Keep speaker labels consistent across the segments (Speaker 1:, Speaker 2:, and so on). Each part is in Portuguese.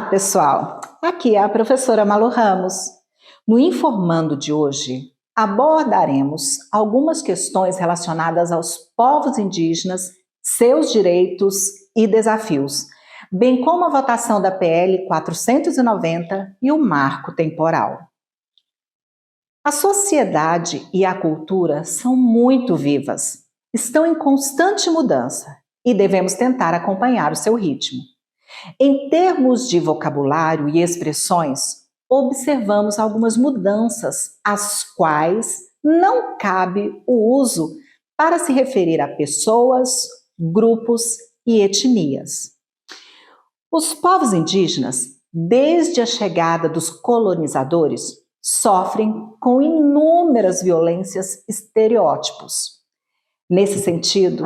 Speaker 1: pessoal! Aqui é a professora Malu Ramos. No Informando de hoje, abordaremos algumas questões relacionadas aos povos indígenas, seus direitos e desafios, bem como a votação da PL 490 e o marco temporal. A sociedade e a cultura são muito vivas, estão em constante mudança e devemos tentar acompanhar o seu ritmo. Em termos de vocabulário e expressões, observamos algumas mudanças, as quais não cabe o uso para se referir a pessoas, grupos e etnias. Os povos indígenas, desde a chegada dos colonizadores, sofrem com inúmeras violências e estereótipos. Nesse sentido,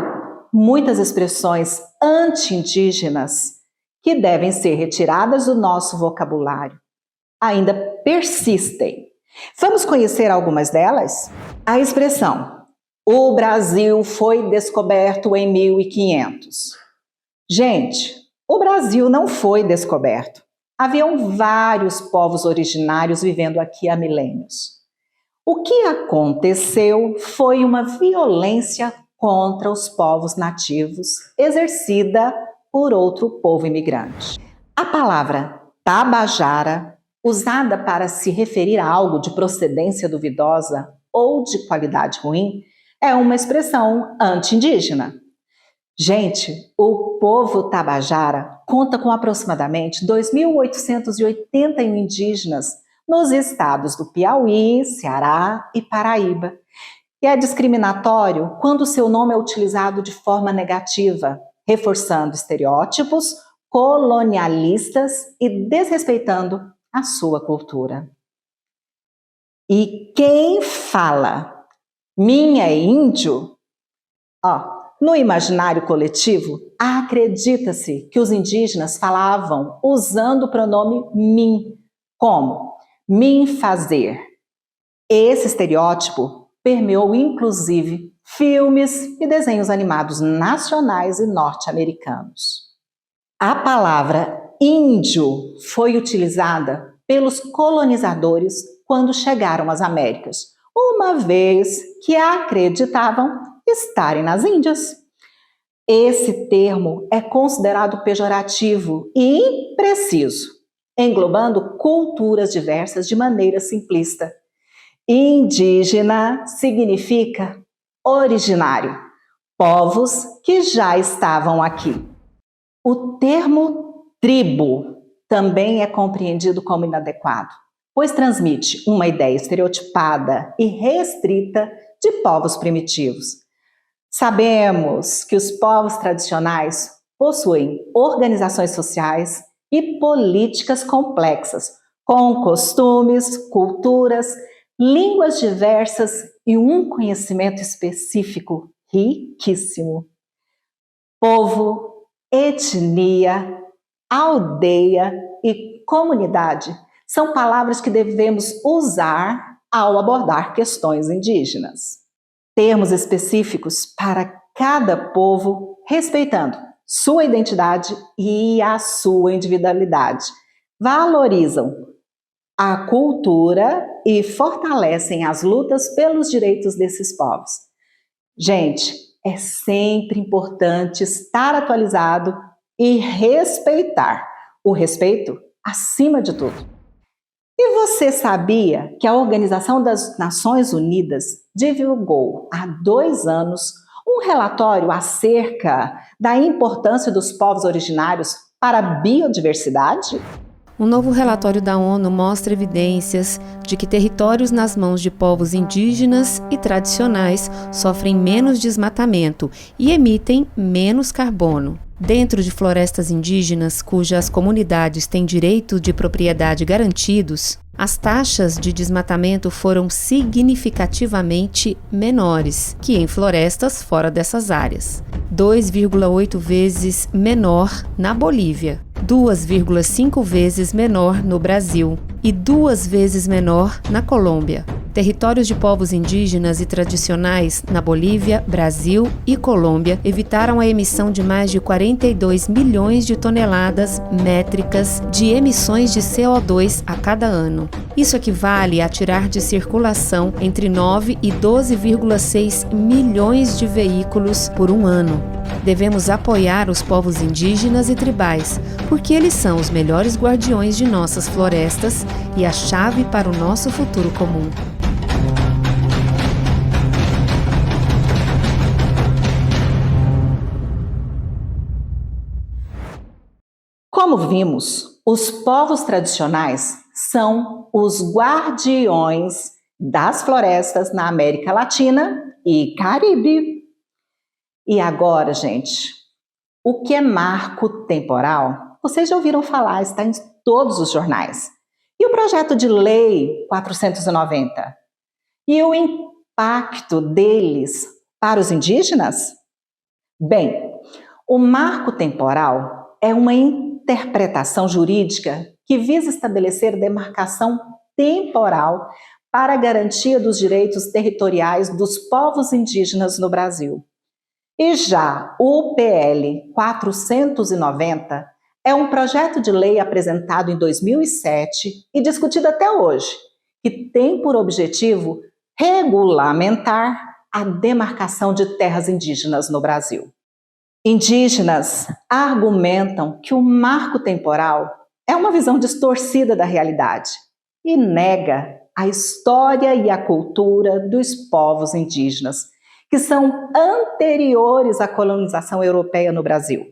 Speaker 1: muitas expressões anti-indígenas que devem ser retiradas do nosso vocabulário ainda persistem. Vamos conhecer algumas delas? A expressão "o Brasil foi descoberto em 1500". Gente, o Brasil não foi descoberto. Haviam vários povos originários vivendo aqui há milênios. O que aconteceu foi uma violência contra os povos nativos exercida por outro povo imigrante. A palavra tabajara, usada para se referir a algo de procedência duvidosa ou de qualidade ruim, é uma expressão anti-indígena. Gente, o povo tabajara conta com aproximadamente 2.881 indígenas nos estados do Piauí, Ceará e Paraíba. E é discriminatório quando seu nome é utilizado de forma negativa, reforçando estereótipos colonialistas e desrespeitando a sua cultura. E quem fala "minha é índio", no imaginário coletivo, acredita-se que os indígenas falavam usando o pronome mim, como "mim fazer". Esse estereótipo permeou inclusive filmes e desenhos animados nacionais e norte-americanos. A palavra índio foi utilizada pelos colonizadores quando chegaram às Américas, uma vez que acreditavam estarem nas Índias. Esse termo é considerado pejorativo e impreciso, englobando culturas diversas de maneira simplista. Indígena significa originário, povos que já estavam aqui. O termo tribo também é compreendido como inadequado, pois transmite uma ideia estereotipada e restrita de povos primitivos. Sabemos que os povos tradicionais possuem organizações sociais e políticas complexas, com costumes, culturas, línguas diversas e um conhecimento específico riquíssimo. Povo, etnia, aldeia e comunidade são palavras que devemos usar ao abordar questões indígenas. Termos específicos para cada povo, respeitando sua identidade e a sua individualidade. Valorizam a cultura e fortalecem as lutas pelos direitos desses povos. Gente, é sempre importante estar atualizado e respeitar. O respeito acima de tudo. E você sabia que a Organização das Nações Unidas divulgou há 2 anos um relatório acerca da importância dos povos originários para a biodiversidade?
Speaker 2: Um novo relatório da ONU mostra evidências de que territórios nas mãos de povos indígenas e tradicionais sofrem menos desmatamento e emitem menos carbono. Dentro de florestas indígenas, cujas comunidades têm direito de propriedade garantidos, as taxas de desmatamento foram significativamente menores que em florestas fora dessas áreas. 2,8 vezes menor na Bolívia, 2,5 vezes menor no Brasil e 2 vezes menor na Colômbia. Territórios de povos indígenas e tradicionais na Bolívia, Brasil e Colômbia evitaram a emissão de mais de 42 milhões de toneladas métricas de emissões de CO2 a cada ano. Isso equivale a tirar de circulação entre 9 e 12,6 milhões de veículos por um ano. Devemos apoiar os povos indígenas e tribais, porque eles são os melhores guardiões de nossas florestas e a chave para o nosso futuro comum.
Speaker 1: Como vimos, os povos tradicionais são os guardiões das florestas na América Latina e Caribe. E agora, gente, o que é marco temporal? Vocês já ouviram falar, está em todos os jornais. E o projeto de lei 490? E o impacto deles para os indígenas? Bem, o marco temporal é uma interpretação jurídica que visa estabelecer demarcação temporal para a garantia dos direitos territoriais dos povos indígenas no Brasil. E já o PL 490 é um projeto de lei apresentado em 2007 e discutido até hoje, que tem por objetivo regulamentar a demarcação de terras indígenas no Brasil. Indígenas argumentam que o marco temporal é uma visão distorcida da realidade e nega a história e a cultura dos povos indígenas, que são anteriores à colonização europeia no Brasil.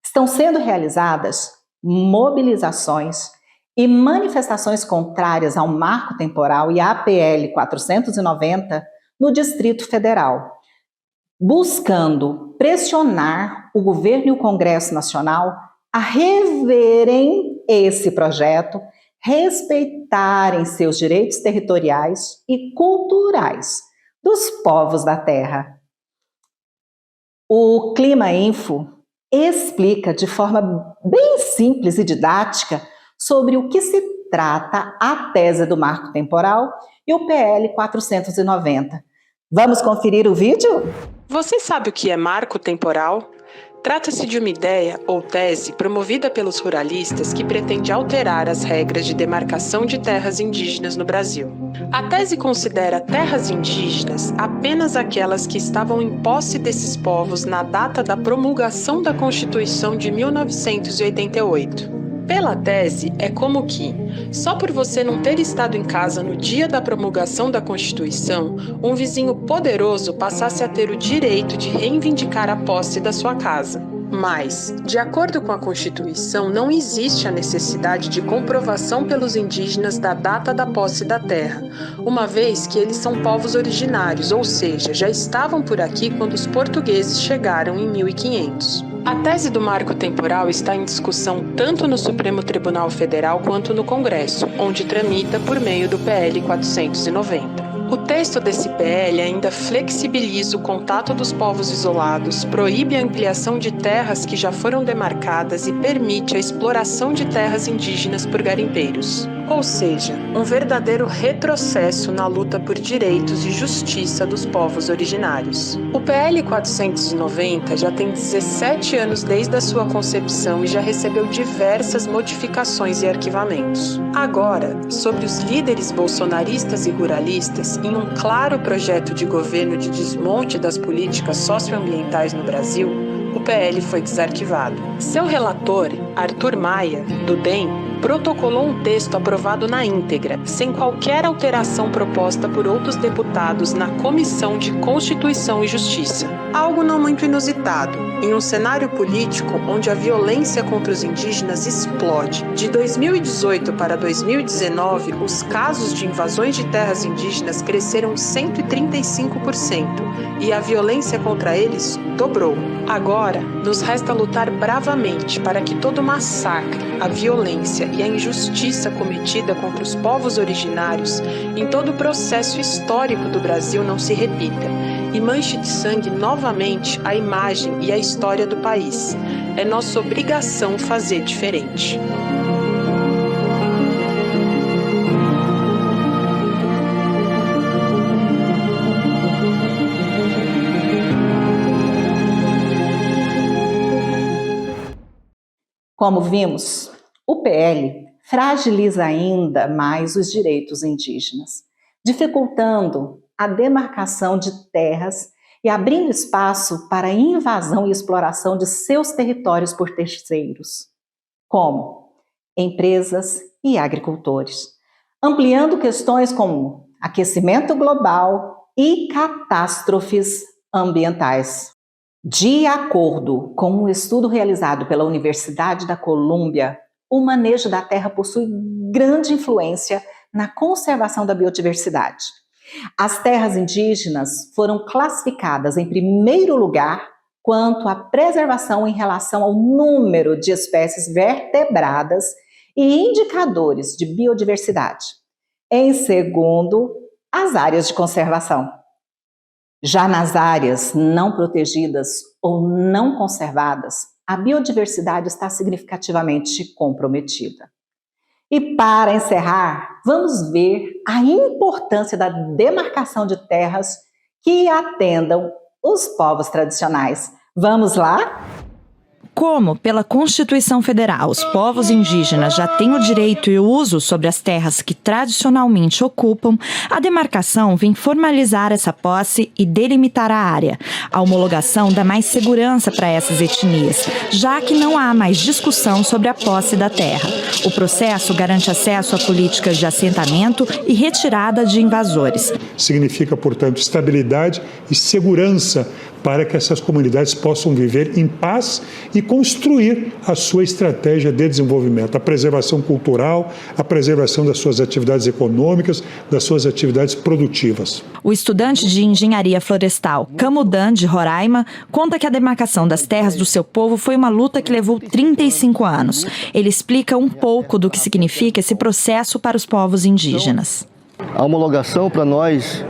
Speaker 1: Estão sendo realizadas mobilizações e manifestações contrárias ao marco temporal e à PL 490 no Distrito Federal, buscando pressionar o governo e o Congresso Nacional a reverem esse projeto, respeitarem seus direitos territoriais e culturais dos povos da terra. O Clima Info explica de forma bem simples e didática sobre o que se trata a tese do marco temporal e o PL 490. Vamos conferir o vídeo?
Speaker 3: Você sabe o que é marco temporal? Trata-se de uma ideia ou tese promovida pelos ruralistas que pretende alterar as regras de demarcação de terras indígenas no Brasil. A tese considera terras indígenas apenas aquelas que estavam em posse desses povos na data da promulgação da Constituição de 1988. Pela tese, é como que, só por você não ter estado em casa no dia da promulgação da Constituição, um vizinho poderoso passasse a ter o direito de reivindicar a posse da sua casa. Mas, de acordo com a Constituição, não existe a necessidade de comprovação pelos indígenas da data da posse da terra, uma vez que eles são povos originários, ou seja, já estavam por aqui quando os portugueses chegaram em 1500. A tese do marco temporal está em discussão tanto no Supremo Tribunal Federal quanto no Congresso, onde tramita por meio do PL 490. O texto desse PL ainda flexibiliza o contato dos povos isolados, proíbe a ampliação de terras que já foram demarcadas e permite a exploração de terras indígenas por garimpeiros. Ou seja, um verdadeiro retrocesso na luta por direitos e justiça dos povos originários. O PL 490 já tem 17 anos desde a sua concepção e já recebeu diversas modificações e arquivamentos. Agora, sobre os líderes bolsonaristas e ruralistas, em um claro projeto de governo de desmonte das políticas socioambientais no Brasil, o PL foi desarquivado. Seu relator, Arthur Maia, do DEM, protocolou um texto aprovado na íntegra, sem qualquer alteração proposta por outros deputados na Comissão de Constituição e Justiça. Algo não muito inusitado, em um cenário político onde a violência contra os indígenas explode. De 2018 para 2019, os casos de invasões de terras indígenas cresceram 135% e a violência contra eles dobrou. Agora, nos resta lutar bravamente para que todo massacre, a violência e a injustiça cometida contra os povos originários em todo o processo histórico do Brasil não se repita e manche de sangue novamente a imagem e a história do país. É nossa obrigação fazer diferente.
Speaker 1: Como vimos, o PL fragiliza ainda mais os direitos indígenas, dificultando a demarcação de terras e abrindo espaço para a invasão e exploração de seus territórios por terceiros, como empresas e agricultores, ampliando questões como aquecimento global e catástrofes ambientais. De acordo com um estudo realizado pela Universidade da Colômbia, o manejo da terra possui grande influência na conservação da biodiversidade. As terras indígenas foram classificadas em primeiro lugar quanto à preservação em relação ao número de espécies vertebradas e indicadores de biodiversidade. Em segundo, as áreas de conservação. Já nas áreas não protegidas ou não conservadas, a biodiversidade está significativamente comprometida. E para encerrar, vamos ver a importância da demarcação de terras que atendam os povos tradicionais. Vamos lá?
Speaker 4: Como, pela Constituição Federal, os povos indígenas já têm o direito e o uso sobre as terras que tradicionalmente ocupam, a demarcação vem formalizar essa posse e delimitar a área. A homologação dá mais segurança para essas etnias, já que não há mais discussão sobre a posse da terra. O processo garante acesso a políticas de assentamento e retirada de invasores.
Speaker 5: Significa, portanto, estabilidade e segurança para que essas comunidades possam viver em paz e construir a sua estratégia de desenvolvimento, a preservação cultural, a preservação das suas atividades econômicas, das suas atividades produtivas.
Speaker 4: O estudante de engenharia florestal Camudan, de Roraima, conta que a demarcação das terras do seu povo foi uma luta que levou 35 anos. Ele explica um pouco do que significa esse processo para os povos indígenas.
Speaker 6: A homologação para nós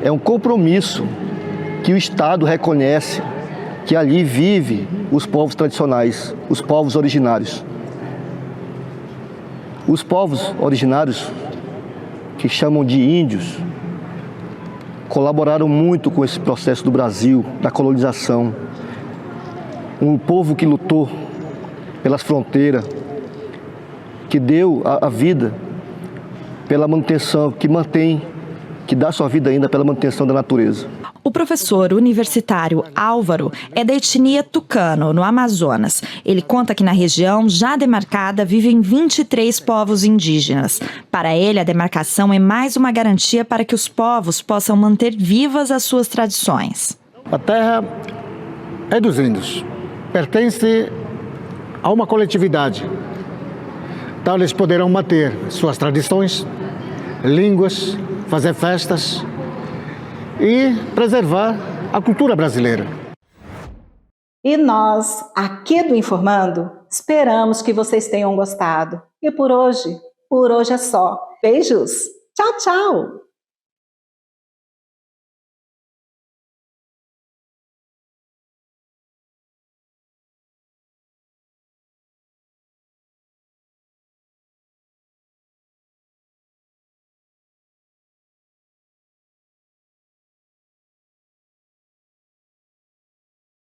Speaker 6: é um compromisso que o Estado reconhece que ali vive os povos tradicionais, os povos originários. Os povos originários, que chamam de índios, colaboraram muito com esse processo do Brasil, da colonização. Um povo que lutou pelas fronteiras, que deu a vida pela manutenção, que dá sua vida ainda pela manutenção da natureza.
Speaker 4: O professor universitário Álvaro é da etnia Tucano, no Amazonas. Ele conta que na região já demarcada vivem 23 povos indígenas. Para ele, a demarcação é mais uma garantia para que os povos possam manter vivas as suas tradições.
Speaker 7: A terra é dos índios, pertence a uma coletividade. Então eles poderão manter suas tradições, línguas, fazer festas e preservar a cultura brasileira.
Speaker 1: E nós, aqui do Informando, esperamos que vocês tenham gostado. E por hoje é só. Beijos! Tchau, tchau!